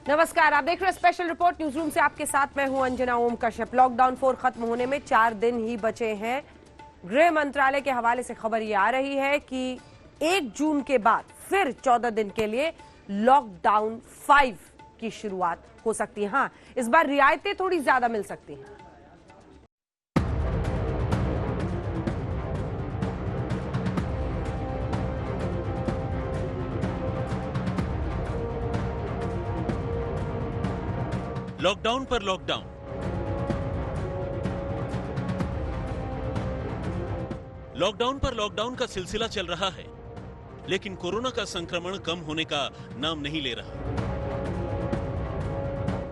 नमस्कार, आप देख रहे हैं स्पेशल रिपोर्ट न्यूज रूम से। आपके साथ मैं हूं अंजना ओम कश्यप। लॉकडाउन 4 खत्म होने में 4 दिन ही बचे हैं। गृह मंत्रालय के हवाले से खबर ये आ रही है कि 1 जून के बाद फिर 14 दिन के लिए लॉकडाउन 5 की शुरुआत हो सकती है। हाँ, इस बार रियायतें थोड़ी ज्यादा मिल सकती हैं। लॉकडाउन पर लॉकडाउन, लॉकडाउन पर लॉकडाउन का सिलसिला चल रहा है, लेकिन कोरोना का संक्रमण कम होने का नाम नहीं ले रहा।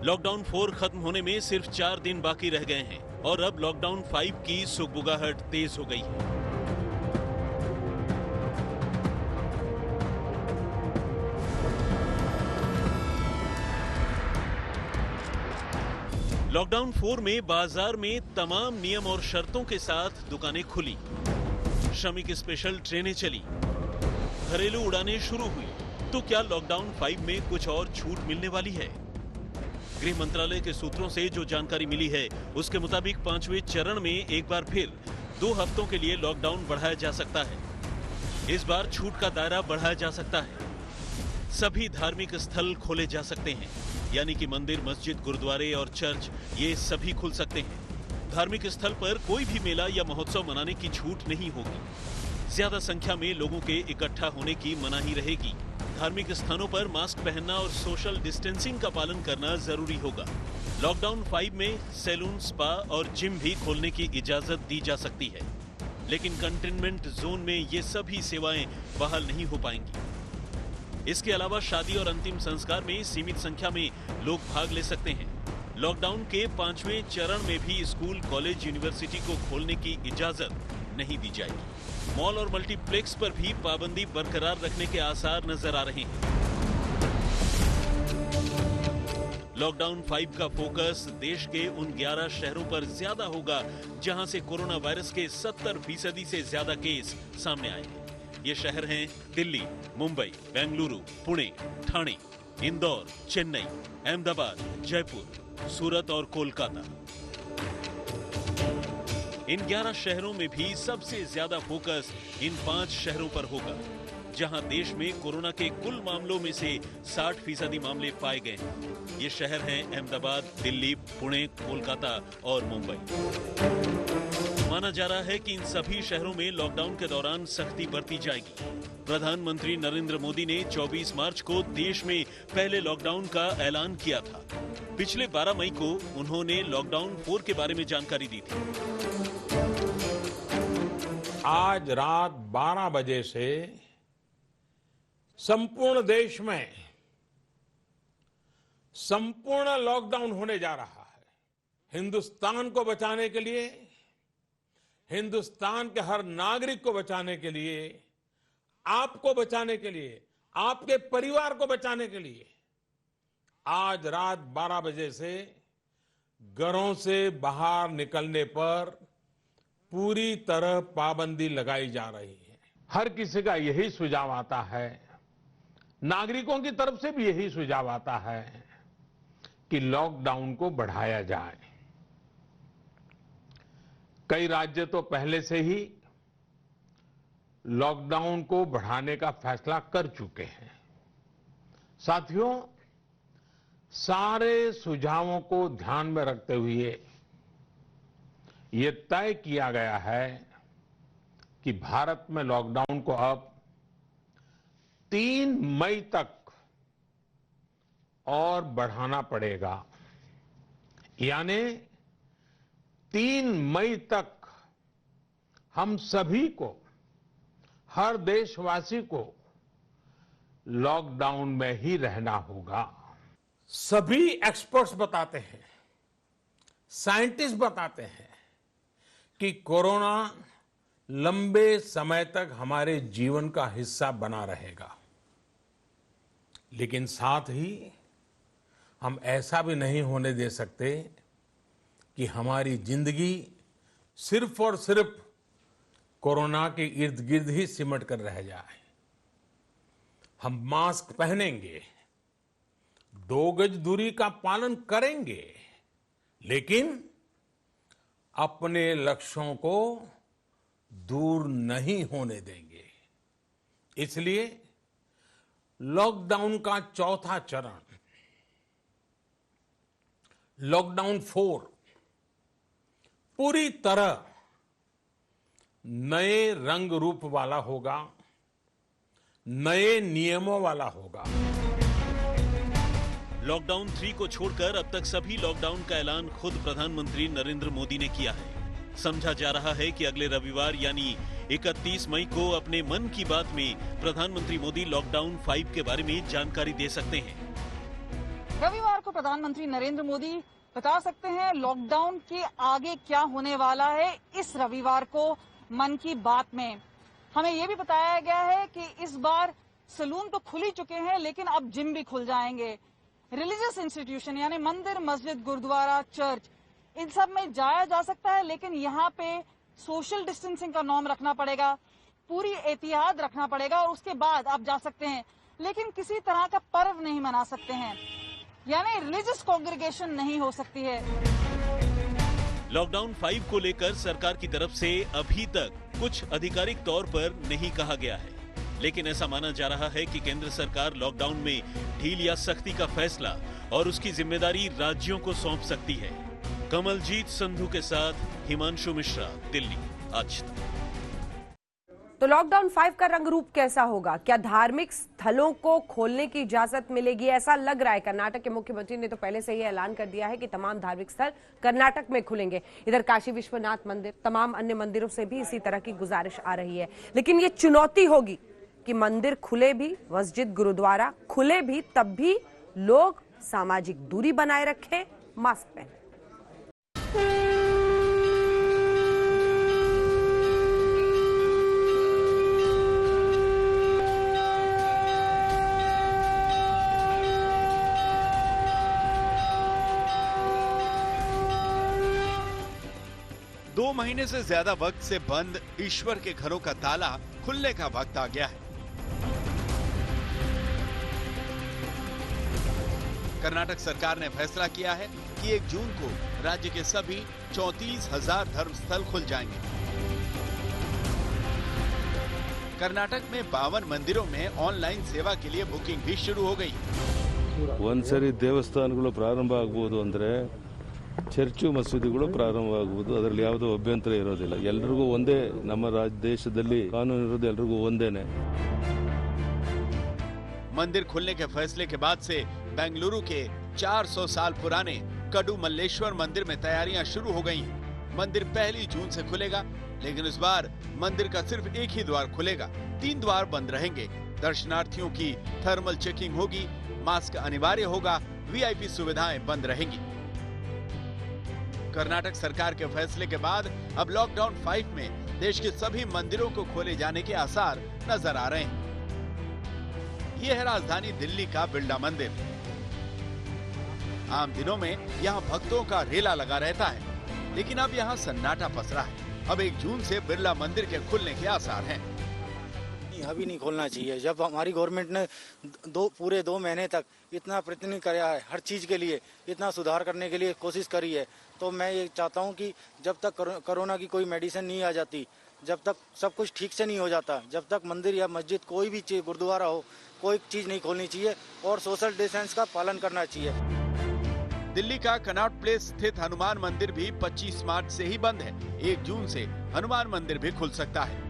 लॉकडाउन 4 खत्म होने में सिर्फ 4 दिन बाकी रह गए हैं और अब लॉकडाउन 5 की सुगबुगाहट तेज हो गई है। लॉकडाउन 4 में बाजार में तमाम नियम और शर्तों के साथ दुकानें खुली, श्रमिक स्पेशल ट्रेनें चली, घरेलू उड़ानें शुरू हुई। तो क्या लॉकडाउन 5 में कुछ और छूट मिलने वाली है? गृह मंत्रालय के सूत्रों से जो जानकारी मिली है उसके मुताबिक 5वें चरण में एक बार फिर 2 हफ्तों के लिए लॉकडाउन बढ़ाया जा सकता है। इस बार छूट का दायरा बढ़ाया जा सकता है। सभी धार्मिक स्थल खोले जा सकते हैं, यानी कि मंदिर, मस्जिद, गुरुद्वारे और चर्च, ये सभी खुल सकते हैं। धार्मिक स्थल पर कोई भी मेला या महोत्सव मनाने की छूट नहीं होगी। ज्यादा संख्या में लोगों के इकट्ठा होने की मनाही रहेगी। धार्मिक स्थानों पर मास्क पहनना और सोशल डिस्टेंसिंग का पालन करना जरूरी होगा। लॉकडाउन 5 में सैलून, स्पा और जिम भी खोलने की इजाजत दी जा सकती है, लेकिन कंटेनमेंट जोन में ये सभी सेवाएं बहाल नहीं हो पाएंगी। इसके अलावा शादी और अंतिम संस्कार में सीमित संख्या में लोग भाग ले सकते हैं। लॉकडाउन के 5वें चरण में भी स्कूल, कॉलेज, यूनिवर्सिटी को खोलने की इजाजत नहीं दी जाएगी। मॉल और मल्टीप्लेक्स पर भी पाबंदी बरकरार रखने के आसार नजर आ रहे हैं। लॉकडाउन 5 का फोकस देश के उन 11 शहरों पर ज्यादा होगा जहां से कोरोना वायरस के 70% से ज्यादा केस सामने आए हैं। ये शहर हैं दिल्ली, मुंबई, बेंगलुरु, पुणे, ठाणे, इंदौर, चेन्नई, अहमदाबाद, जयपुर, सूरत और कोलकाता। इन 11 शहरों में भी सबसे ज्यादा फोकस इन 5 शहरों पर होगा जहां देश में कोरोना के कुल मामलों में से 60% मामले पाए गए हैं। ये शहर हैं अहमदाबाद, दिल्ली, पुणे, कोलकाता और मुंबई। माना जा रहा है कि इन सभी शहरों में लॉकडाउन के दौरान सख्ती बरती जाएगी। प्रधानमंत्री नरेंद्र मोदी ने 24 मार्च को देश में पहले लॉकडाउन का ऐलान किया था। पिछले 12 मई को उन्होंने लॉकडाउन 4 के बारे में जानकारी दी थी। आज रात 12 बजे से संपूर्ण देश में संपूर्ण लॉकडाउन होने जा रहा है। हिंदुस्तान को बचाने के लिए, हिंदुस्तान के हर नागरिक को बचाने के लिए, आपको बचाने के लिए, आपके परिवार को बचाने के लिए आज रात 12 बजे से घरों से बाहर निकलने पर पूरी तरह पाबंदी लगाई जा रही है। हर किसी का यही सुझाव आता है, नागरिकों की तरफ से भी यही सुझाव आता है कि लॉकडाउन को बढ़ाया जाए। कई राज्य तो पहले से ही लॉकडाउन को बढ़ाने का फैसला कर चुके हैं। साथियों, सारे सुझावों को ध्यान में रखते हुए ये तय किया गया है कि भारत में लॉकडाउन को अब 3 मई तक और बढ़ाना पड़ेगा। यानी 3 मई तक हम सभी को, हर देशवासी को लॉकडाउन में ही रहना होगा। सभी एक्सपर्ट्स बताते हैं, साइंटिस्ट बताते हैं कि कोरोना लंबे समय तक हमारे जीवन का हिस्सा बना रहेगा, लेकिन साथ ही हम ऐसा भी नहीं होने दे सकते कि हमारी जिंदगी सिर्फ और सिर्फ कोरोना के इर्द गिर्द ही सिमट कर रह जाए। हम मास्क पहनेंगे, 2 गज दूरी का पालन करेंगे, लेकिन अपने लक्ष्यों को दूर नहीं होने देंगे। इसलिए लॉकडाउन का चौथा चरण, लॉकडाउन 4, पूरी तरह नए रंग रूप वाला होगा, नए नियमों वाला होगा। लॉकडाउन 3 को छोड़कर अब तक सभी लॉकडाउन का ऐलान खुद प्रधानमंत्री नरेंद्र मोदी ने किया है। समझा जा रहा है कि अगले रविवार यानी 31 मई को अपने मन की बात में प्रधानमंत्री मोदी लॉकडाउन 5 के बारे में जानकारी दे सकते हैं। रविवार को प्रधानमंत्री नरेंद्र मोदी बता सकते हैं लॉकडाउन के आगे क्या होने वाला है इस रविवार को मन की बात में। हमें यह भी बताया गया है कि इस बार सैलून तो खुल ही चुके हैं, लेकिन अब जिम भी खुल जाएंगे। रिलीजियस इंस्टीट्यूशन यानी मंदिर, मस्जिद, गुरुद्वारा, चर्च, इन सब में जाया जा सकता है, लेकिन यहाँ पे सोशल डिस्टेंसिंग का नॉर्म रखना पड़ेगा, पूरी एहतियात रखना पड़ेगा और उसके बाद आप जा सकते हैं, लेकिन किसी तरह का पर्व नहीं मना सकते हैं, यानी रिलीजियस कॉन्ग्रीगेशन नहीं हो सकती है। लॉकडाउन 5 को लेकर सरकार की तरफ से अभी तक कुछ आधिकारिक तौर पर नहीं कहा गया है, लेकिन ऐसा माना जा रहा है कि केंद्र सरकार लॉकडाउन में ढील या सख्ती का फैसला और उसकी जिम्मेदारी राज्यों को सौंप सकती है। कमलजीत संधू के साथ हिमांशु मिश्रा, दिल्ली, आज तक। तो लॉकडाउन 5 का रंग रूप कैसा होगा? क्या धार्मिक स्थलों को खोलने की इजाजत मिलेगी? ऐसा लग रहा है। कर्नाटक के मुख्यमंत्री ने तो पहले से ही ऐलान कर दिया है कि तमाम धार्मिक स्थल कर्नाटक में खुलेंगे। इधर काशी विश्वनाथ मंदिर, तमाम अन्य मंदिरों से भी इसी तरह की गुजारिश आ रही है। लेकिन ये चुनौती होगी कि मंदिर खुले भी, मस्जिद, गुरुद्वारा खुले भी, तब भी लोग सामाजिक दूरी बनाए रखें, मास्क पहने। दो महीने से ज्यादा वक्त से बंद ईश्वर के घरों का ताला खुलने का वक्त आ गया है। कर्नाटक सरकार ने फैसला किया है कि 1 जून को राज्य के सभी 34,000 धर्मस्थल खुल जाएंगे। कर्नाटक में 52 मंदिरों में ऑनलाइन सेवा के लिए बुकिंग भी शुरू हो गई। ಒಂದ್ಸರಿ ದೇವಸ್ಥಾನಗಳು ಪ್ರಾರಂಭ ಆಗಬಹುದು ಅಂದ್ರೆ ಚರ್ಚು ಮಸೀದಿಗಳು ಪ್ರಾರಂಭ ಆಗಬಹುದು, ಅದರಲ್ಲಿ ಯಾವುದೋ ಅಭ್ಯಂತರ ಇರೋದಿಲ್ಲ। ಎಲ್ಲರಿಗೂ ಒಂದೇ, ನಮ್ಮ ದೇಶದಲ್ಲಿ ಕಾನೂನು ಇರೋದು ಎಲ್ಲರಿಗೂ ಒಂದೇನೆ। मंदिर खुलने के फैसले के बाद से बेंगलुरु के 400 साल पुराने कडू मल्लेश्वर मंदिर में तैयारियां शुरू हो गई हैं। मंदिर 1 जून से खुलेगा, लेकिन इस बार मंदिर का सिर्फ एक ही द्वार खुलेगा, 3 द्वार बंद रहेंगे। दर्शनार्थियों की थर्मल चेकिंग होगी, मास्क अनिवार्य होगा, वीआईपी सुविधाएं बंद रहेंगी। कर्नाटक सरकार के फैसले के बाद अब लॉकडाउन 5 में देश के सभी मंदिरों को खोले जाने के आसार नजर आ रहे हैं। ये है राजधानी दिल्ली का बिरला मंदिर। आम दिनों में यहाँ भक्तों का रेला लगा रहता है, लेकिन अब यहाँ सन्नाटा पसरा है। अब 1 जून से बिरला मंदिर के खुलने के आसार हैं। अभी नहीं खोलना चाहिए। जब हमारी गवर्नमेंट ने पूरे 2 महीने तक इतना प्रयत्न किया है, हर चीज के लिए इतना सुधार करने के लिए कोशिश करी है, तो मैं ये चाहता हूँ कि जब तक कोरोना की कोई मेडिसिन नहीं आ जाती, जब तक सब कुछ ठीक से नहीं हो जाता, जब तक मंदिर या मस्जिद, कोई भी चीज, गुरुद्वारा हो, कोई चीज नहीं खोलनी चाहिए और सोशल डिस्टेंस का पालन करना चाहिए। दिल्ली का कनॉट प्लेस स्थित हनुमान मंदिर भी 25 मार्च से ही बंद है। 1 जून से हनुमान मंदिर भी खुल सकता है।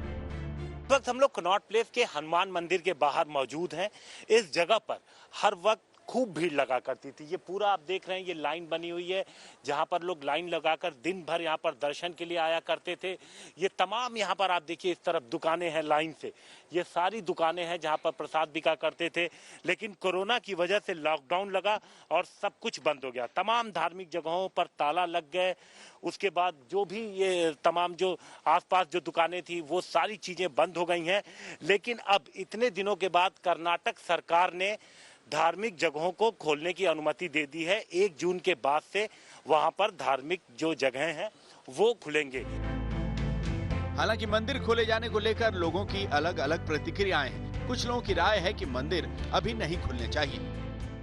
इस वक्त हम लोग कनॉट प्लेस के हनुमान मंदिर के बाहर मौजूद हैं। इस जगह पर हर वक्त खूब भीड़ लगा करती थी। ये पूरा आप देख रहे हैं, ये लाइन बनी हुई है जहां पर लोग लाइन लगाकर दिन भर यहाँ पर दर्शन के लिए आया करते थे। ये तमाम यहाँ पर आप देखिए इस तरफ दुकानें हैं लाइन से, ये सारी दुकानें हैं जहाँ पर प्रसाद बिका करते थे। लेकिन कोरोना की वजह से लॉकडाउन लगा और सब कुछ बंद हो गया। तमाम धार्मिक जगहों पर ताला लग गए। उसके बाद जो भी ये तमाम जो आसपास जो दुकानें थी वो सारी चीजें बंद हो गई हैं। लेकिन अब इतने दिनों के बाद कर्नाटक सरकार ने धार्मिक जगहों को खोलने की अनुमति दे दी है। 1 जून के बाद से वहां पर धार्मिक जो जगहें हैं वो खुलेंगे। हालांकि मंदिर खोले जाने को लेकर लोगों की अलग अलग प्रतिक्रियाएं हैं। कुछ लोगों की राय है कि मंदिर अभी नहीं खुलने चाहिए।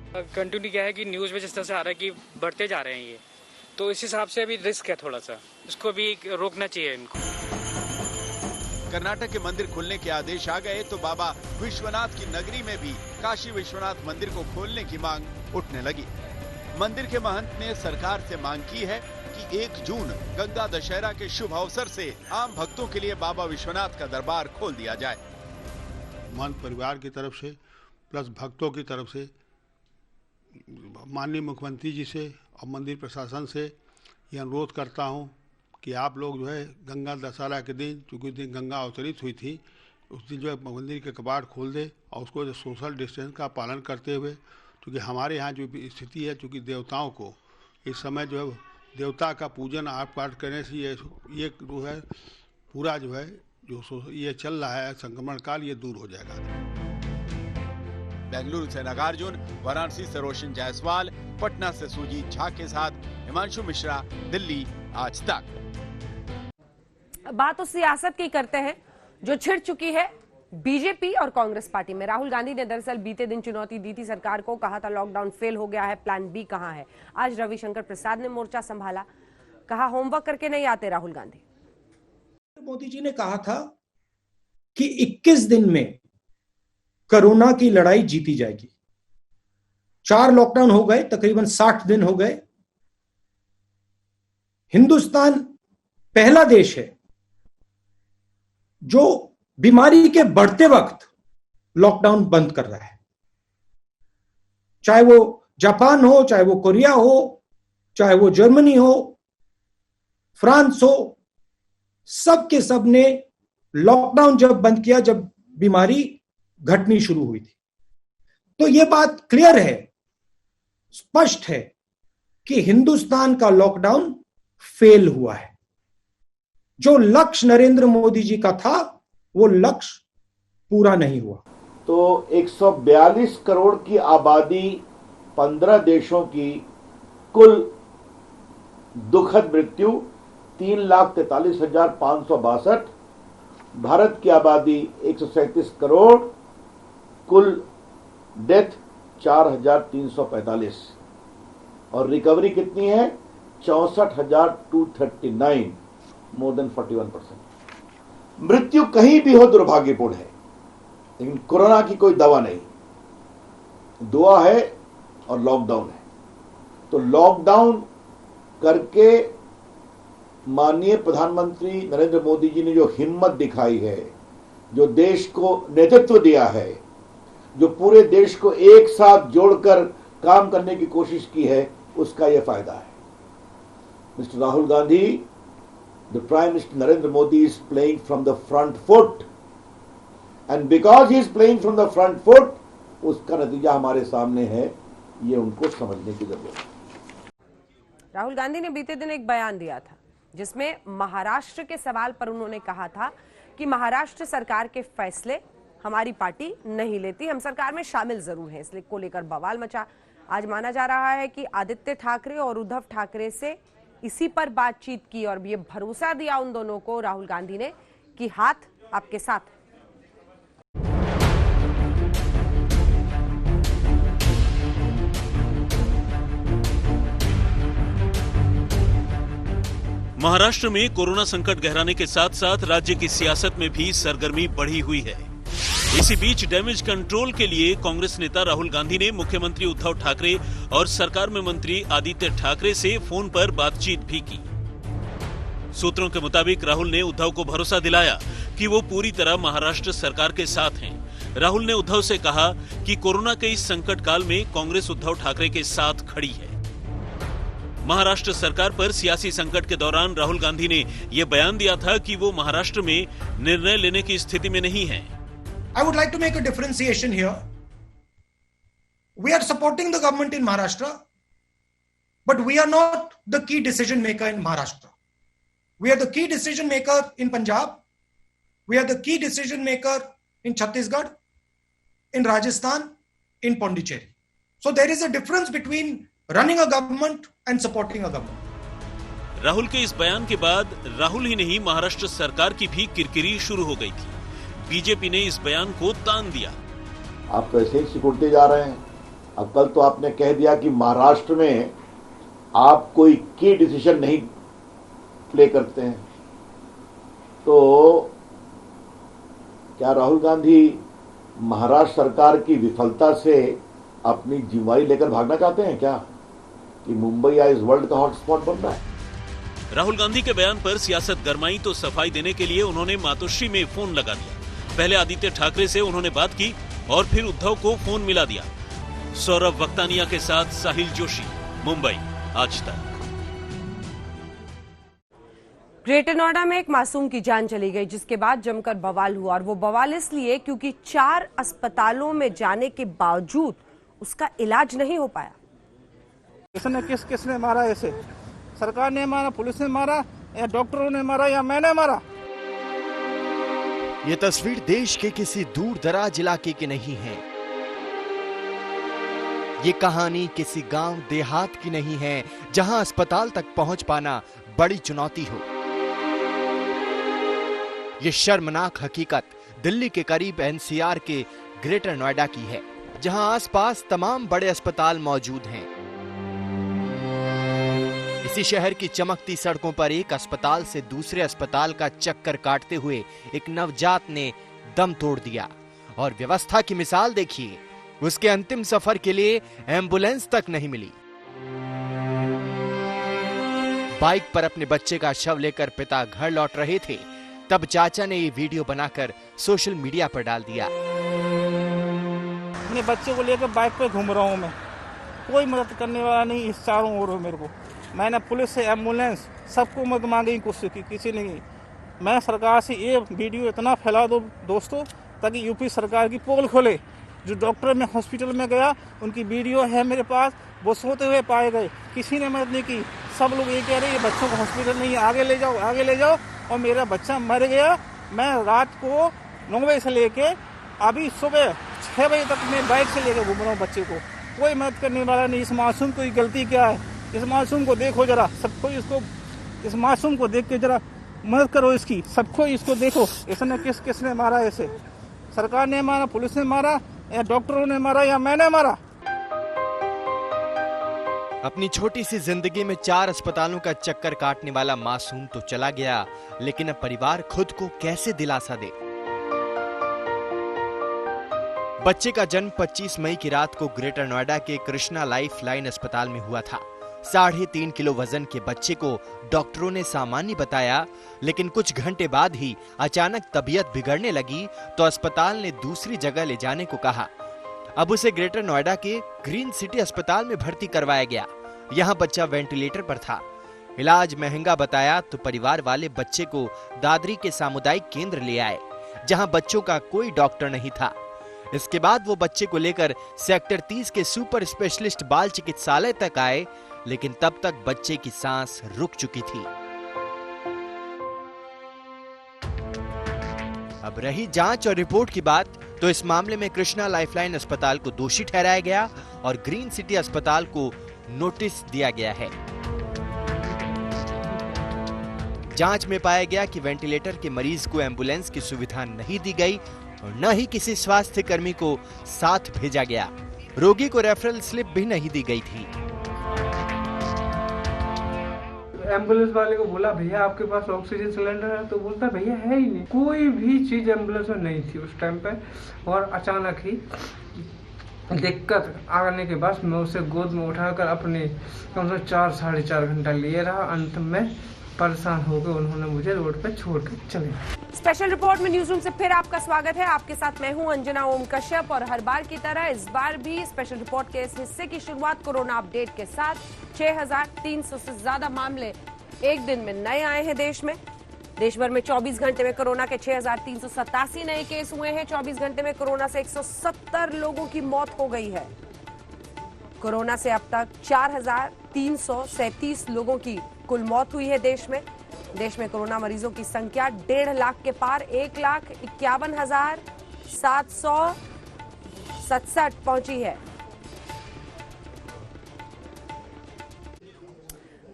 कंटिन्यू क्या है कि न्यूज़ में जिस तरह से आ रहा है कि बढ़ते जा रहे हैं ये, तो इस हिसाब से अभी रिस्क है थोड़ा सा, इसको भी रोकना चाहिए इनको। कर्नाटक के मंदिर खुलने के आदेश आ गए तो बाबा विश्वनाथ की नगरी में भी काशी विश्वनाथ मंदिर को खोलने की मांग उठने लगी। मंदिर के महंत ने सरकार से मांग की है कि 1 जून गंगा दशहरा के शुभ अवसर से आम भक्तों के लिए बाबा विश्वनाथ का दरबार खोल दिया जाए। महंत परिवार की तरफ से प्लस भक्तों की तरफ से माननीय मुख्यमंत्री जी से और मंदिर प्रशासन से ये अनुरोध करता हूँ कि आप लोग जो है गंगा दशहरा के दिन, चूँकि दिन गंगा अवतरित हुई थी, उस दिन जो है मंदिर के कपाट खोल दे और उसको जो सोशल डिस्टेंस का पालन करते हुए, क्योंकि हमारे यहाँ जो स्थिति है, चूँकि देवताओं को इस समय जो है देवता का पूजन आठ पाठ करने से ये जो है पूरा जो है जो ये चल रहा है संक्रमण काल, ये दूर हो जाएगा। बेंगलुरु से नागार्जुन, वाराणसी से रोशन जायसवाल, पटना से सुजीत झा के साथ हिमांशु मिश्रा, दिल्ली आज तक। बात तो सियासत की करते हैं जो छिड़ चुकी है बीजेपी और कांग्रेस पार्टी में। राहुल गांधी ने दरअसल बीते दिन चुनौती दी थी सरकार को, कहा था लॉकडाउन फेल हो गया है, प्लान बी कहां है। आज रविशंकर प्रसाद ने मोर्चा संभाला, कहा होमवर्क करके नहीं आते राहुल गांधी। मोदी जी ने कहा था कि 21 दिन में कोरोना की लड़ाई जीती जाएगी। 4 लॉकडाउन हो गए, तकरीबन 60 दिन हो गए। हिंदुस्तान पहला देश है जो बीमारी के बढ़ते वक्त लॉकडाउन बंद कर रहा है। चाहे वो जापान हो, चाहे वो कोरिया हो, चाहे वो जर्मनी हो, फ्रांस हो, सब के सब ने लॉकडाउन जब बंद किया जब बीमारी घटनी शुरू हुई थी। तो यह बात क्लियर है, स्पष्ट है कि हिंदुस्तान का लॉकडाउन फेल हुआ है। जो लक्ष्य नरेंद्र मोदी जी का था वो लक्ष्य पूरा नहीं हुआ। तो 142 करोड़ की आबादी, 15 देशों की कुल दुखद मृत्यु 3,43,562। भारत की आबादी 137 करोड़, कुल डेथ 4,345 और रिकवरी कितनी है 64,239, मोर देन 41%। मृत्यु कहीं भी हो दुर्भाग्यपूर्ण है, लेकिन कोरोना की कोई दवा नहीं, दुआ है और लॉकडाउन है। तो लॉकडाउन करके माननीय प्रधानमंत्री नरेंद्र मोदी जी ने जो हिम्मत दिखाई है, जो देश को नेतृत्व दिया है, जो पूरे देश को एक साथ जोड़कर काम करने की कोशिश की है, उसका यह फायदा है। Mister Rahul Gandhi, the Prime Minister Narendra Modi is playing from the front foot, and because he is playing from the front foot, उसका नतीजा हमारे सामने है, ये उनको समझने की जरूरत है। राहुल गांधी ने बीते दिन एक बयान दिया था जिसमें महाराष्ट्र के सवाल पर उन्होंने कहा था कि महाराष्ट्र सरकार के फैसले हमारी पार्टी नहीं लेती, हम सरकार में शामिल जरूर हैं। इसलिए को लेकर बवाल मचा। आज माना जा रहा है कि आदित्य ठाकरे और उद्धव ठाकरे से इसी पर बातचीत की और ये भरोसा दिया उन दोनों को राहुल गांधी ने कि हाथ आपके साथ है। महाराष्ट्र में कोरोना संकट गहराने के साथ साथ राज्य की सियासत में भी सरगर्मी बढ़ी हुई है। इसी बीच डैमेज कंट्रोल के लिए कांग्रेस नेता राहुल गांधी ने मुख्यमंत्री उद्धव ठाकरे और सरकार में मंत्री आदित्य ठाकरे से फोन पर बातचीत भी की। सूत्रों के मुताबिक राहुल ने उद्धव को भरोसा दिलाया कि वो पूरी तरह महाराष्ट्र सरकार के साथ हैं। राहुल ने उद्धव से कहा कि कोरोना के इस संकट काल में कांग्रेस उद्धव ठाकरे के साथ खड़ी है। महाराष्ट्र सरकार पर सियासी संकट के दौरान राहुल गांधी ने यह बयान दिया था कि वो महाराष्ट्र में निर्णय लेने की स्थिति में नहीं है। I would like to make a differentiation here. We are supporting the government in Maharashtra, but we are not the key decision maker in Maharashtra. We are the key decision maker in Punjab. We are the key decision maker in Chhattisgarh, in Rajasthan, in Pondicherry. So there is a difference between running a government and supporting a government. Rahul के इस बयान के बाद राहुल ही नहीं महाराष्ट्र सरकार की भी किरकिरी शुरू हो गई थी। बीजेपी ने इस बयान को तान दिया। आप तो ऐसे ही सिकुड़ते जा रहे हैं, अब कल तो आपने कह दिया कि महाराष्ट्र में आप कोई की डिसीजन नहीं प्ले करते हैं, तो क्या राहुल गांधी महाराष्ट्र सरकार की विफलता से अपनी जिम्मेदारी लेकर भागना चाहते हैं क्या, कि मुंबई आज वर्ल्ड का हॉटस्पॉट बन रहा है? राहुल गांधी के बयान पर सियासत गरमाई तो सफाई देने के लिए उन्होंने मातोश्री में फोन लगा दिया। पहले आदित्य ठाकरे से उन्होंने बात की और फिर उद्धव को फोन मिला दिया। सौरभ वक्तानिया के साथ साहिल जोशी, मुंबई, आज तक। ग्रेटर नोएडा में एक मासूम की जान चली गई, जिसके बाद जमकर बवाल हुआ, और वो बवाल इसलिए क्योंकि 4 अस्पतालों में जाने के बावजूद उसका इलाज नहीं हो पाया। किसने किसने मारा? ऐसे सरकार ने मारा, पुलिस ने मारा, या डॉक्टरों ने मारा, या मैंने मारा? ये तस्वीर देश के किसी दूर दराज इलाके की नहीं है। ये कहानी किसी गांव देहात की नहीं है, जहां अस्पताल तक पहुंच पाना बड़ी चुनौती हो। ये शर्मनाक हकीकत दिल्ली के करीब एनसीआर के ग्रेटर नोएडा की है, जहां आसपास तमाम बड़े अस्पताल मौजूद हैं। इसी शहर की चमकती सड़कों पर एक अस्पताल से दूसरे अस्पताल का चक्कर काटते हुए एक नवजात ने दम तोड़ दिया। और व्यवस्था की मिसाल देखिए, उसके अंतिम सफर के लिए एम्बुलेंस तक नहीं मिली। बाइक पर अपने बच्चे का शव लेकर पिता घर लौट रहे थे, तब चाचा ने ये वीडियो बनाकर सोशल मीडिया पर डाल दिया। अपने बच्चे को लेकर बाइक पे घूम रहा हूँ मैं, कोई मदद करने वाला नहीं इस चारों ओर मेरे को। मैंने पुलिस से, एम्बुलेंस, सबको मदद मांगी, किसी ने नहीं। मैं सरकार से ये वीडियो इतना फैला दो दोस्तों, ताकि यूपी सरकार की पोल खोले। जो डॉक्टर में हॉस्पिटल में गया, उनकी वीडियो है मेरे पास, वो सोते हुए पाए गए, किसी ने मदद नहीं की। सब लोग ये कह रहे हैं बच्चों को हॉस्पिटल नहीं, आगे ले जाओ, आगे ले जाओ। और मेरा बच्चा मर गया। मैं रात को 9 बजे से लेके अभी सुबह 6 बजे तक मैं बाइक से लेकर घूम रहा हूँ बच्चे को। कोई मदद करने वाला नहीं। इस मासूम की गलती क्या है? इस मासूम को देखो जरा, सबको इसको, इस मासूम को देख के जरा मदद करो इसकी, सबको इसको देखो। इसने किसने मारा? ऐसे सरकार ने मारा, पुलिस ने मारा, या डॉक्टरों ने मारा, या मैंने मारा? अपनी छोटी सी जिंदगी में 4 अस्पतालों का चक्कर काटने वाला मासूम तो चला गया, लेकिन अब परिवार खुद को कैसे दिलासा दे? बच्चे का जन्म 25 मई की रात को ग्रेटर नोएडा के कृष्णा लाइफ लाइन अस्पताल में हुआ था। 3.5 किलो वजन के बच्चे को डॉक्टरों ने सामान्य बताया, लेकिन कुछ घंटे बाद ही अचानक तबीयत बिगड़ने लगी तो अस्पताल ने दूसरी जगह ले जाने को कहा। अब उसे ग्रेटर नोएडा के ग्रीन सिटी अस्पताल में भर्ती करवाया गया। यहाँ बच्चा वेंटिलेटर पर था। इलाज महंगा बताया तो परिवार वाले बच्चे को दादरी के सामुदायिक केंद्र ले आए, जहाँ बच्चों का कोई डॉक्टर नहीं था। इसके बाद वो बच्चे को लेकर सेक्टर 30 के सुपर स्पेशलिस्ट बाल चिकित्सालय तक आए, लेकिन तब तक बच्चे की सांस रुक चुकी थी। अब रही जांच और रिपोर्ट की बात, तो इस मामले में कृष्णा लाइफलाइन अस्पताल को दोषी ठहराया गया और ग्रीन सिटी अस्पताल को नोटिस दिया गया है। जांच में पाया गया कि वेंटिलेटर के मरीज को एम्बुलेंस की सुविधा नहीं दी गई और न ही किसी स्वास्थ्य कर्मी को साथ भेजा गया। रोगी को रेफरल स्लिप भी नहीं दी गई थी। एम्बुलेंस वाले को बोला भैया आपके पास ऑक्सीजन सिलेंडर है, तो बोलता भैया है ही नहीं, कोई भी चीज एम्बुलेंस में नहीं थी उस टाइम पे। और अचानक ही दिक्कत आने के बाद मैं उसे गोद में उठाकर अपने कम से 4-4.5 घंटा लिए रहा। अंत में परेशान होकर उन्होंने मुझे रोड पे छोड़ कर चले। स्पेशल रिपोर्ट में न्यूज रूम से फिर आपका स्वागत है। आपके साथ मैं हूं अंजना ओम कश्यप, और हर बार की तरह इस बार भी स्पेशल रिपोर्ट के इस हिस्से की शुरुआत कोरोना अपडेट के साथ। 6,300 से ज्यादा मामले एक दिन में नए आए हैं देश में। देश भर में 24 घंटे में कोरोना के 6,387 नए केस हुए हैं। 24 घंटे में कोरोना से 170 लोगों की मौत हो गई है। कोरोना से अब तक 4,337 लोगों की कुल मौत हुई है देश में। देश में कोरोना मरीजों की संख्या 1.5 लाख के पार 1,51,767 पहुंची है।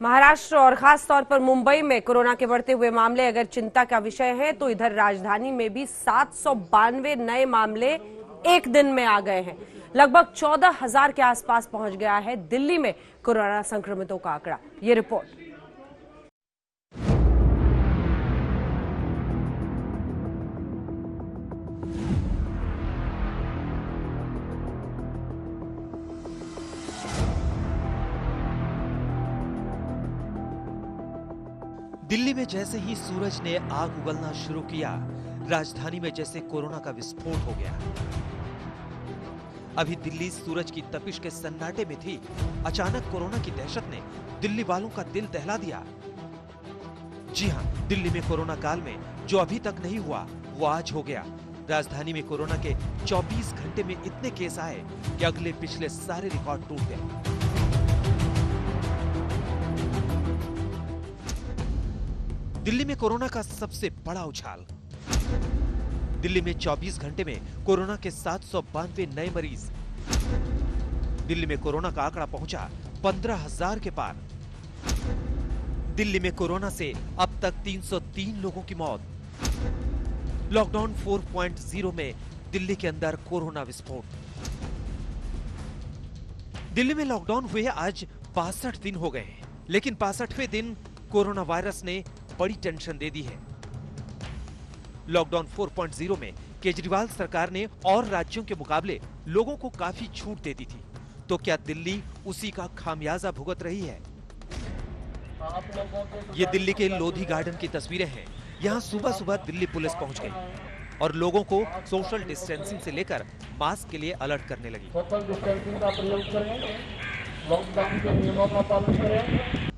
महाराष्ट्र और खास तौर पर मुंबई में कोरोना के बढ़ते हुए मामले अगर चिंता का विषय है, तो इधर राजधानी में भी 792 नए मामले एक दिन में आ गए हैं। लगभग 14,000 के आसपास पहुंच गया है दिल्ली में कोरोना संक्रमितों का आंकड़ा। ये रिपोर्ट। दिल्ली में जैसे ही सूरज ने आग उगलना शुरू किया, राजधानी में जैसे कोरोना का विस्फोट हो गया। अभी दिल्ली सूरज की तपिश के सन्नाटे में थी, अचानक कोरोना की दहशत ने दिल्ली वालों का दिल दहला दिया। जी हां, दिल्ली में कोरोना काल में जो अभी तक नहीं हुआ वो आज हो गया। राजधानी में कोरोना के 24 घंटे में इतने केस आए कि अगले पिछले सारे रिकॉर्ड टूट गए। दिल्ली में कोरोना का सबसे बड़ा उछाल। दिल्ली में 24 घंटे में कोरोना के 792 नए मरीज। दिल्ली में कोरोना का आंकड़ा पहुंचा 15,000 के पार। दिल्ली में कोरोना से अब तक 303 लोगों की मौत। लॉकडाउन 4.0 में दिल्ली के अंदर कोरोना विस्फोट। दिल्ली में लॉकडाउन हुए आज 62 दिन हो गए, लेकिन 65वें दिन कोरोना वायरस ने बड़ी टेंशन दे दी है। लॉकडाउन 4.0 में केजरीवाल सरकार ने और राज्यों के मुकाबले लोगों को काफी छूट दे दी थी, तो क्या दिल्ली उसी का खामियाजा भुगत रही है? ये दिल्ली के लोधी गार्डन की तस्वीरें हैं। यहाँ सुबह सुबह दिल्ली पुलिस पहुंच गई और लोगों को सोशल डिस्टेंसिंग से लेकर मास्क के लिए अलर्ट करने लगी। सोशल डिस्टेंसिंग का प्रयोग करें, लॉकडाउन के नियमों का पालन करें।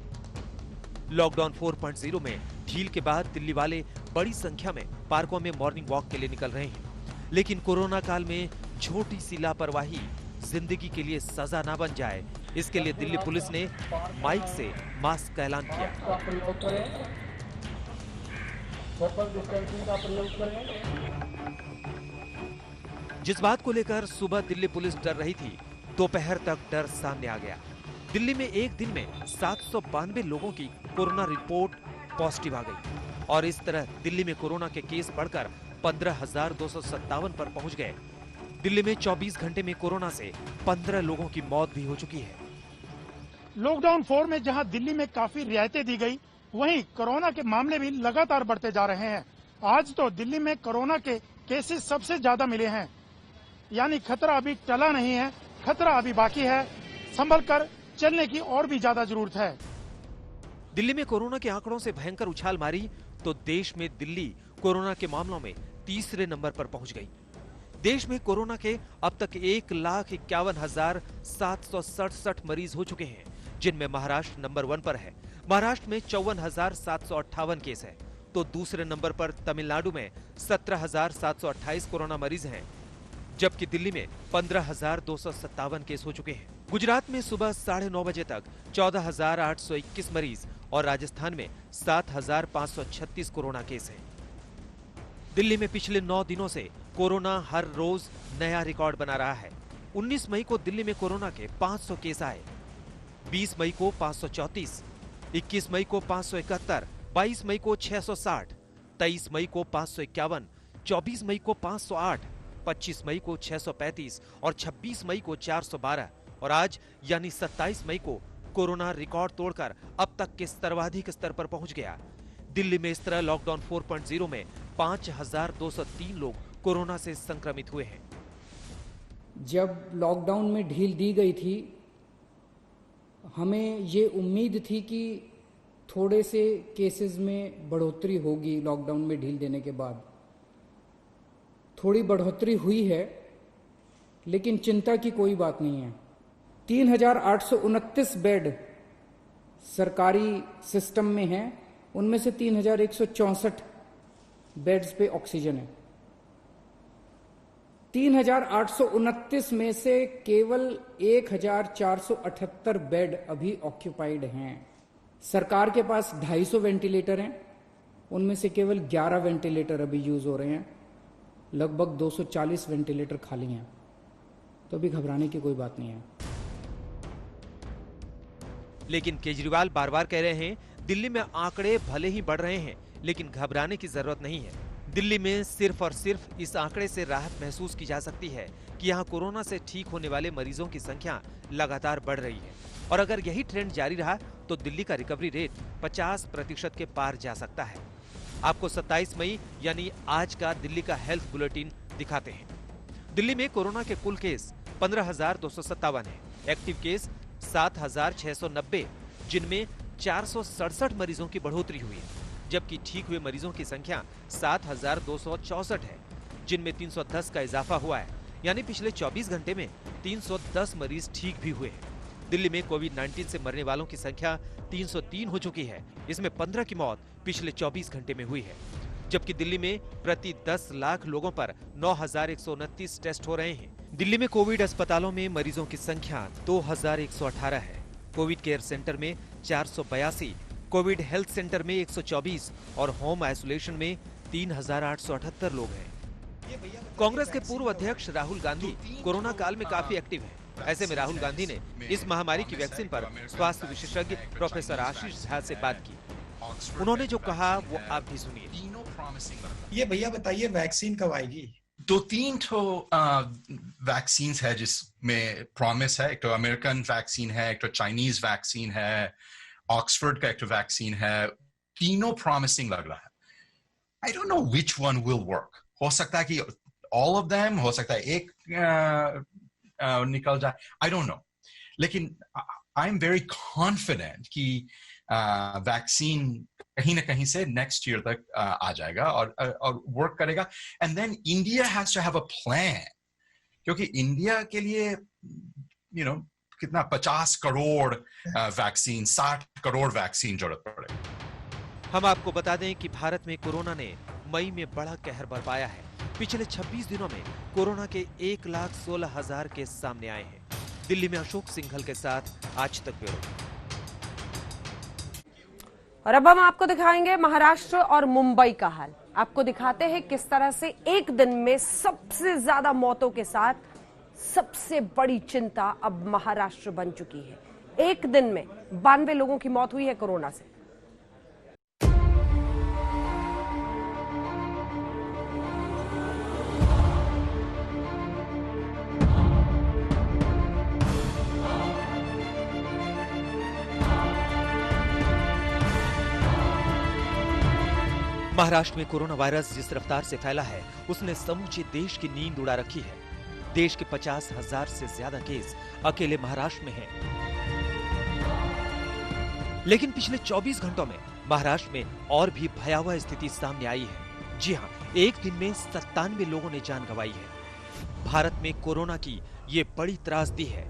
लॉकडाउन 4.0 में ढील के बाद दिल्ली वाले बड़ी संख्या में पार्कों में मॉर्निंग वॉक के लिए निकल रहे हैं, लेकिन कोरोना काल में छोटी सी लापरवाही जिंदगी के लिए सजा ना बन जाए, इसके लिए दिल्ली पुलिस ने माइक से मास्क का ऐलान किया। जिस बात को लेकर सुबह दिल्ली पुलिस डर रही थी, दोपहर तक डर सामने आ गया। दिल्ली में एक दिन में 792 लोगों की कोरोना रिपोर्ट पॉजिटिव आ गई और इस तरह दिल्ली में कोरोना के केस बढ़कर 15,257 पर पहुंच गए। दिल्ली में 24 घंटे में कोरोना से 15 लोगों की मौत भी हो चुकी है। लॉकडाउन 4 में जहां दिल्ली में काफी रियायतें दी गई, वहीं कोरोना के मामले भी लगातार बढ़ते जा रहे हैं। आज तो दिल्ली में कोरोना के केसेस सबसे ज्यादा मिले हैं, यानी खतरा अभी टला नहीं है, खतरा अभी बाकी है। संभल कर चलने की और भी ज्यादा जरूरत है। दिल्ली में कोरोना के आंकड़ों से भयंकर उछाल मारी तो देश में दिल्ली कोरोना के मामलों में तीसरे नंबर पर पहुंच गई। देश में कोरोना के अब तक 1,51,767 मरीज हो चुके हैं, जिनमें महाराष्ट्र नंबर 1 पर है। महाराष्ट्र में 54,758 केस है, तो दूसरे नंबर पर तमिलनाडु में 17,728 कोरोना मरीज हैं, जबकि दिल्ली में 15,257 केस हो चुके हैं। गुजरात में सुबह 9:30 बजे तक 14,821 मरीज और राजस्थान में 7,536 कोरोना केस हैं। दिल्ली में पिछले 9 दिनों से कोरोना हर रोज नया रिकॉर्ड बना रहा है। 19 मई को दिल्ली में कोरोना के 500 केस आए, 20 मई को 534, 21 मई को 571, 22 मई को 660, 23 मई को 551, 24 मई को 508, 25 मई को 635 और 26 मई को 412 और आज यानी 27 मई को कोरोना रिकॉर्ड तोड़कर अब तक के सर्वाधिक स्तर पर पहुंच गया। दिल्ली में इस तरह लॉकडाउन 4.0 में 5,203 लोग कोरोना से संक्रमित हुए हैं। जब लॉकडाउन में ढील दी गई थी, हमें ये उम्मीद थी कि थोड़े से केसेस में बढ़ोतरी होगी। लॉकडाउन में ढील देने के बाद थोड़ी बढ़ोतरी हुई है, लेकिन चिंता की कोई बात नहीं है। 3,829 बेड सरकारी सिस्टम में हैं, उनमें से 3,164 बेड्स पे ऑक्सीजन है। 3,829 में से केवल 1,478 बेड अभी ऑक्यूपाइड हैं। सरकार के पास 250 वेंटिलेटर हैं, उनमें से केवल 11 वेंटिलेटर अभी यूज हो रहे हैं। लगभग 240 वेंटिलेटर खाली हैं, तो अभी घबराने की कोई बात नहीं है। लेकिन केजरीवाल बार बार कह रहे हैं दिल्ली में आंकड़े भले ही बढ़ रहे हैं, लेकिन घबराने की जरूरत नहीं है। दिल्ली में सिर्फ और सिर्फ इस आंकड़े से राहत महसूस की जा सकती है कि यहाँ कोरोना से ठीक होने वाले मरीजों की संख्या लगातार बढ़ रही है और अगर यही ट्रेंड जारी रहा तो दिल्ली का रिकवरी रेट 50% के पार जा सकता है। आपको 27 मई यानी आज का दिल्ली का हेल्थ बुलेटिन दिखाते हैं। दिल्ली में कोरोना के कुल केस 15,257 है, एक्टिव केस 7,690, जिनमें 467 मरीजों की बढ़ोतरी हुई है, जबकि ठीक हुए मरीजों की संख्या 7,264 है, जिनमें 310 का इजाफा हुआ है, यानी पिछले 24 घंटे में 310 मरीज ठीक भी हुए हैं। दिल्ली में कोविड-19 से मरने वालों की संख्या 303 हो चुकी है। इसमें 15 की मौत पिछले 24 घंटे में हुई है, जबकि दिल्ली में प्रति 10 लाख लोगों पर 9,129 टेस्ट हो रहे हैं। दिल्ली में कोविड अस्पतालों में मरीजों की संख्या 2,118 है। कोविड केयर सेंटर में 482, कोविड हेल्थ सेंटर में 124 और होम आइसोलेशन में 3,878 लोग हैं। कांग्रेस के पूर्व अध्यक्ष राहुल गांधी कोरोना काल में काफी एक्टिव हैं। ऐसे में राहुल गांधी ने इस महामारी की वैक्सीन पर स्वास्थ्य विशेषज्ञ प्रोफेसर आशीष झा से बात की। उन्होंने जो कहा वो आप भी सुनिए। ये भैया बताइए वैक्सीन कब आएगी? 2-3 वैक्सीन है जिसमें प्रॉमिस है। एक तो अमेरिकन वैक्सीन है, एक तो चाइनीज वैक्सीन है, ऑक्सफोर्ड का एक तो वैक्सीन है। तीनों प्रॉमिसिंग लग रहा है। I don't know which one will work. हो सकता है कि ऑल ऑफ देम, हो सकता है एक निकल जाए, आई डोंट नो। लेकिन आई एम वेरी कॉन्फिडेंट कि वैक्सीन कहीं ना कहीं से नेक्स्ट ईयर तक आ जाएगा और वर्क करेगा। And then India has to have a plan, क्योंकि इंडिया के लिए कितना 50 करोड़ वैक्सीन, 60 करोड़ वैक्सीन जरूरत पड़ेगी। हम आपको बता दें कि भारत में कोरोना ने मई में बड़ा कहर बरपाया है। पिछले 26 दिनों में कोरोना के 1,16,000 केस सामने आए हैं। दिल्ली में अशोक सिंघल के साथ आज तक ब्यूरो। और अब हम आपको दिखाएंगे महाराष्ट्र और मुंबई का हाल। आपको दिखाते हैं किस तरह से एक दिन में सबसे ज्यादा मौतों के साथ सबसे बड़ी चिंता अब महाराष्ट्र बन चुकी है। एक दिन में 92 लोगों की मौत हुई है कोरोना से। महाराष्ट्र में कोरोना वायरस जिस रफ्तार से फैला है उसने समूचे देश की नींद उड़ा रखी है। देश के 50,000 से ज्यादा केस अकेले महाराष्ट्र में हैं। लेकिन पिछले 24 घंटों में महाराष्ट्र में और भी भयावह स्थिति सामने आई है। जी हां, एक दिन में 97 लोगों ने जान गंवाई है। भारत में कोरोना की ये बड़ी त्रासदी है।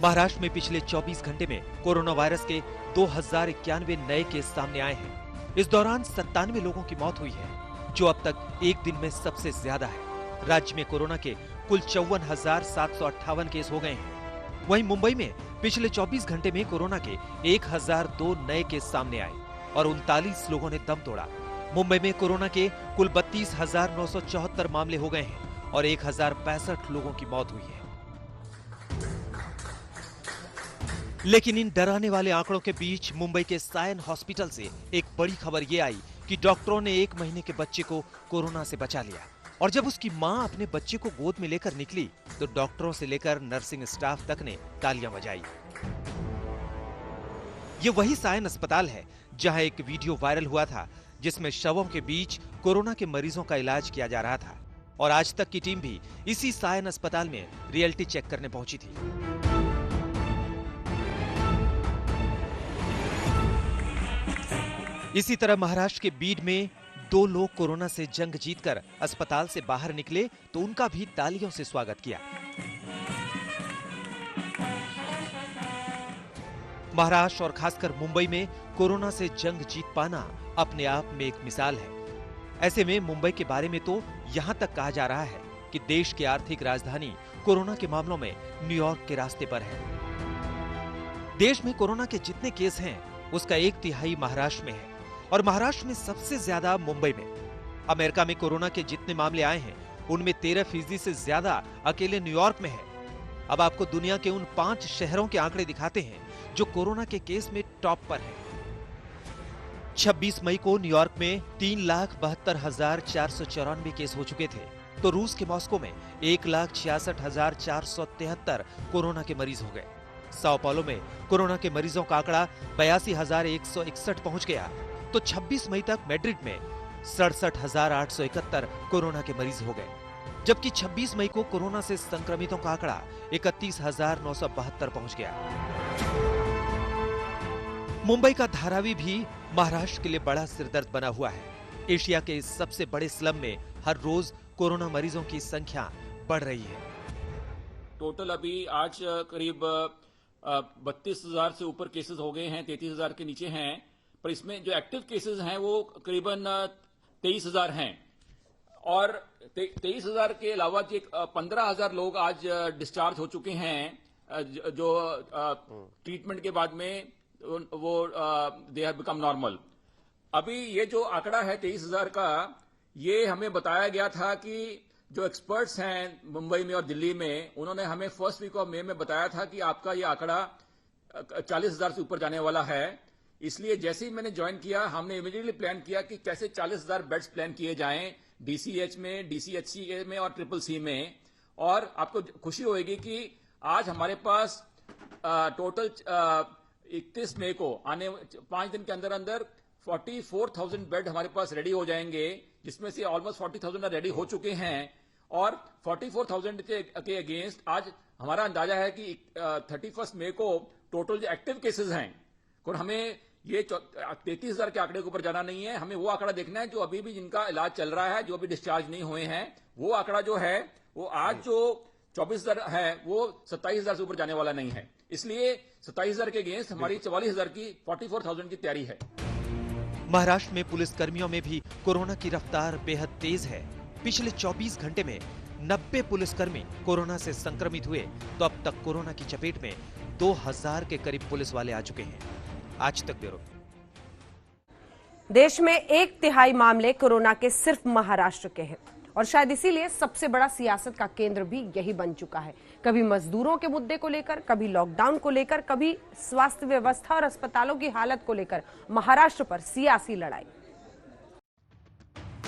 महाराष्ट्र में पिछले 24 घंटे में कोरोना वायरस के 2091 नए केस सामने आए हैं। इस दौरान 97 लोगों की मौत हुई है, जो अब तक एक दिन में सबसे ज्यादा है। राज्य में कोरोना के कुल 54,758 केस हो गए हैं। वहीं मुंबई में पिछले 24 घंटे में कोरोना के 1,002 नए केस सामने आए और 39 लोगों ने दम तोड़ा। मुंबई में कोरोना के कुल 32,974 मामले हो गए हैं और 1,065 लोगों की मौत हुई है। लेकिन इन डराने वाले आंकड़ों के बीच मुंबई के सायन हॉस्पिटल से एक बड़ी खबर ये आई कि डॉक्टरों ने 1 महीने के बच्चे को कोरोना से बचा लिया। और जब उसकी मां अपने बच्चे को गोद में लेकर निकली तो डॉक्टरों से लेकर नर्सिंग स्टाफ तक ने तालियां बजाई। ये वही सायन अस्पताल है जहां एक वीडियो वायरल हुआ था जिसमें शवों के बीच कोरोना के मरीजों का इलाज किया जा रहा था। और आज तक की टीम भी इसी सायन अस्पताल में रियलिटी चेक करने पहुंची थी। इसी तरह महाराष्ट्र के बीड में 2 लोग कोरोना से जंग जीतकर अस्पताल से बाहर निकले तो उनका भी तालियों से स्वागत किया। महाराष्ट्र और खासकर मुंबई में कोरोना से जंग जीत पाना अपने आप में एक मिसाल है। ऐसे में मुंबई के बारे में तो यहां तक कहा जा रहा है कि देश की आर्थिक राजधानी कोरोना के मामलों में न्यूयॉर्क के रास्ते पर है। देश में कोरोना के जितने केस हैं उसका 1/3 महाराष्ट्र में है और महाराष्ट्र में सबसे ज्यादा मुंबई में। अमेरिका में कोरोना के जितने मामले आए हैं उनमें 13% से ज्यादा अकेले न्यूयॉर्क में है। अब आपको दुनिया के उन 5 शहरों के आंकड़े दिखाते हैं जो कोरोना के केस में टॉप पर हैं। 26 मई को न्यूयॉर्क में 3,72,494 केस हो चुके थे, तो रूस के मॉस्को में 1,66,473 कोरोना के मरीज हो गए। साओ पाउलो में कोरोना के मरीजों का आंकड़ा 82,161 पहुंच गया, तो 26 मई तक मैड्रिड में 67,871 कोरोना के मरीज हो गए, जबकि 26 मई को कोरोना से संक्रमितों का आंकड़ा 31,972 पहुंच गया। मुंबई का धारावी भी महाराष्ट्र के लिए बड़ा सिरदर्द बना हुआ है। एशिया के इस सबसे बड़े स्लम में हर रोज कोरोना मरीजों की संख्या बढ़ रही है। टोटल अभी आज करीब 32,000 से ऊपर केसेस हो गए हैं, 33,000 के नीचे हैं, पर इसमें जो एक्टिव केसेस हैं वो करीबन 23,000 हैं। और 23,000 के अलावा 15,000 लोग आज डिस्चार्ज हो चुके हैं, जो ट्रीटमेंट के बाद में वो दे हैव बिकम नॉर्मल। अभी ये जो आंकड़ा है 23,000 का, ये हमें बताया गया था कि जो एक्सपर्ट्स हैं मुंबई में और दिल्ली में, उन्होंने हमें फर्स्ट वीक ऑफ मई में बताया था कि आपका ये आंकड़ा 40,000 से ऊपर जाने वाला है। इसलिए जैसे ही मैंने ज्वाइन किया, हमने इमीडिएटली प्लान किया कि कैसे 40,000 बेड्स प्लान किए जाएं डीसीएच में, डीसीएचसी में और ट्रिपल सी में। और आपको खुशी होगी कि आज हमारे पास टोटल 31 मई को आने 5 दिन के अंदर अंदर 44,000 बेड हमारे पास रेडी हो जाएंगे, जिसमें से ऑलमोस्ट 40,000 रेडी हो चुके हैं। और 44,000 के अगेंस्ट आज हमारा अंदाजा है कि 31 मई को टोटल जो एक्टिव केसेस हैं, और हमें ये 33,000 के आंकड़े के ऊपर जाना नहीं है, हमें वो आंकड़ा देखना है जो अभी भी जिनका इलाज चल रहा है, जो अभी डिस्चार्ज नहीं हुए हैं। वो आंकड़ा जो है वो आज जो 24,000 है वो 27,000 से ऊपर जाने वाला नहीं है। इसलिए 27,000 के अगेंस्ट हमारी 44,000 की 44,000 की तैयारी है। महाराष्ट्र में पुलिस कर्मियों में भी कोरोना की रफ्तार बेहद तेज है। पिछले 24 घंटे में 90 पुलिसकर्मी कोरोना से संक्रमित हुए, तो अब तक कोरोना की चपेट में 2,000 के करीब पुलिस वाले आ चुके हैं। आज तक ब्यूरो। देश में 1/3 मामले कोरोना के सिर्फ महाराष्ट्र के हैं, और शायद इसीलिए सबसे बड़ा सियासत का केंद्र भी यही बन चुका है। कभी मजदूरों के मुद्दे को लेकर, कभी लॉकडाउन को लेकर, कभी स्वास्थ्य व्यवस्था और अस्पतालों की हालत को लेकर महाराष्ट्र पर सियासी लड़ाई।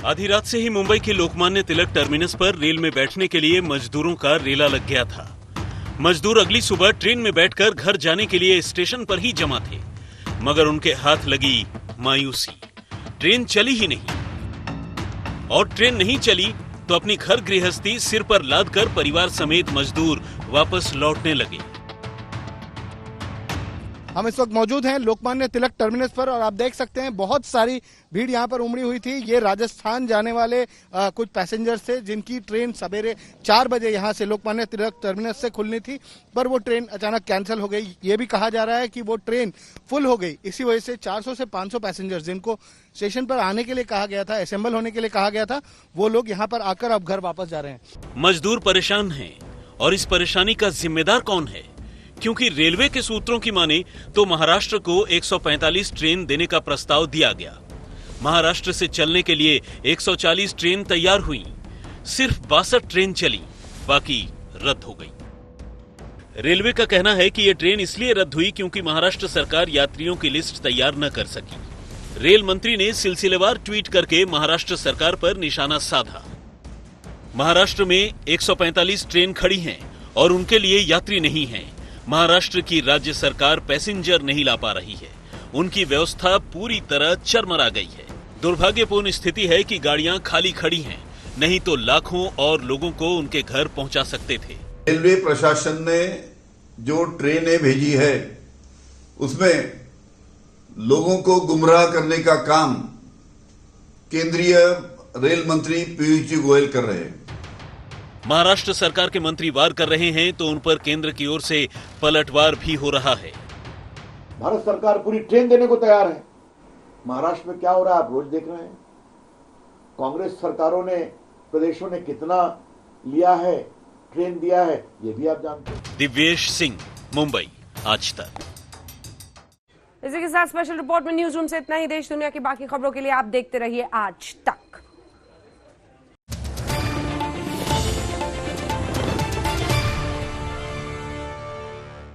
आधी रात से ही मुंबई के लोकमान्य तिलक टर्मिनस पर रेल में बैठने के लिए मजदूरों का रेला लग गया था। मजदूर अगली सुबह ट्रेन में बैठकर घर जाने के लिए स्टेशन पर ही जमा थे, मगर उनके हाथ लगी मायूसी। ट्रेन चली ही नहीं, और ट्रेन नहीं चली तो अपनी घर गृहस्थी सिर पर लादकर परिवार समेत मजदूर वापस लौटने लगे। हम इस वक्त मौजूद हैं लोकमान्य तिलक टर्मिनस पर, और आप देख सकते हैं बहुत सारी भीड़ यहाँ पर उमड़ी हुई थी। ये राजस्थान जाने वाले कुछ पैसेंजर्स थे, जिनकी ट्रेन सवेरे 4 बजे यहाँ से लोकमान्य तिलक टर्मिनस से खुलनी थी, पर वो ट्रेन अचानक कैंसिल हो गई। ये भी कहा जा रहा है कि वो ट्रेन फुल हो गई, इसी वजह से 400 से 500 पैसेंजर्स जिनको स्टेशन पर आने के लिए कहा गया था, असेंबल होने के लिए कहा गया था, वो लोग यहाँ पर आकर अब घर वापस जा रहे हैं। मजदूर परेशान हैं, और इस परेशानी का जिम्मेदार कौन है? क्योंकि रेलवे के सूत्रों की माने तो महाराष्ट्र को 145 ट्रेन देने का प्रस्ताव दिया गया। महाराष्ट्र से चलने के लिए 140 ट्रेन तैयार हुई, सिर्फ 62 ट्रेन चली, बाकी रद्द हो गई। रेलवे का कहना है कि यह ट्रेन इसलिए रद्द हुई क्योंकि महाराष्ट्र सरकार यात्रियों की लिस्ट तैयार न कर सकी। रेल मंत्री ने सिलसिलेवार ट्वीट करके महाराष्ट्र सरकार पर निशाना साधा। महाराष्ट्र में 145 ट्रेन खड़ी हैं और उनके लिए यात्री नहीं हैं। महाराष्ट्र की राज्य सरकार पैसेंजर नहीं ला पा रही है, उनकी व्यवस्था पूरी तरह चरमरा गई है। दुर्भाग्यपूर्ण स्थिति है कि गाड़ियां खाली खड़ी हैं, नहीं तो लाखों और लोगों को उनके घर पहुंचा सकते थे। रेलवे प्रशासन ने जो ट्रेनें भेजी है उसमें लोगों को गुमराह करने का काम केंद्रीय रेल मंत्री पीयूष जी गोयल कर रहे हैं। महाराष्ट्र सरकार के मंत्री वार कर रहे हैं तो उन पर केंद्र की ओर से पलटवार भी हो रहा है। भारत सरकार पूरी ट्रेन देने को तैयार है। महाराष्ट्र में क्या हो रहा है आप रोज देख रहे हैं। कांग्रेस सरकारों ने, प्रदेशों ने कितना लिया है, ट्रेन दिया है, ये भी आप जानते हैं। दिव्येश सिंह, मुंबई, आज तक। इसी के साथ स्पेशल रिपोर्ट में न्यूज रूम से इतना ही। देश दुनिया की बाकी खबरों के लिए आप देखते रहिए आज तक।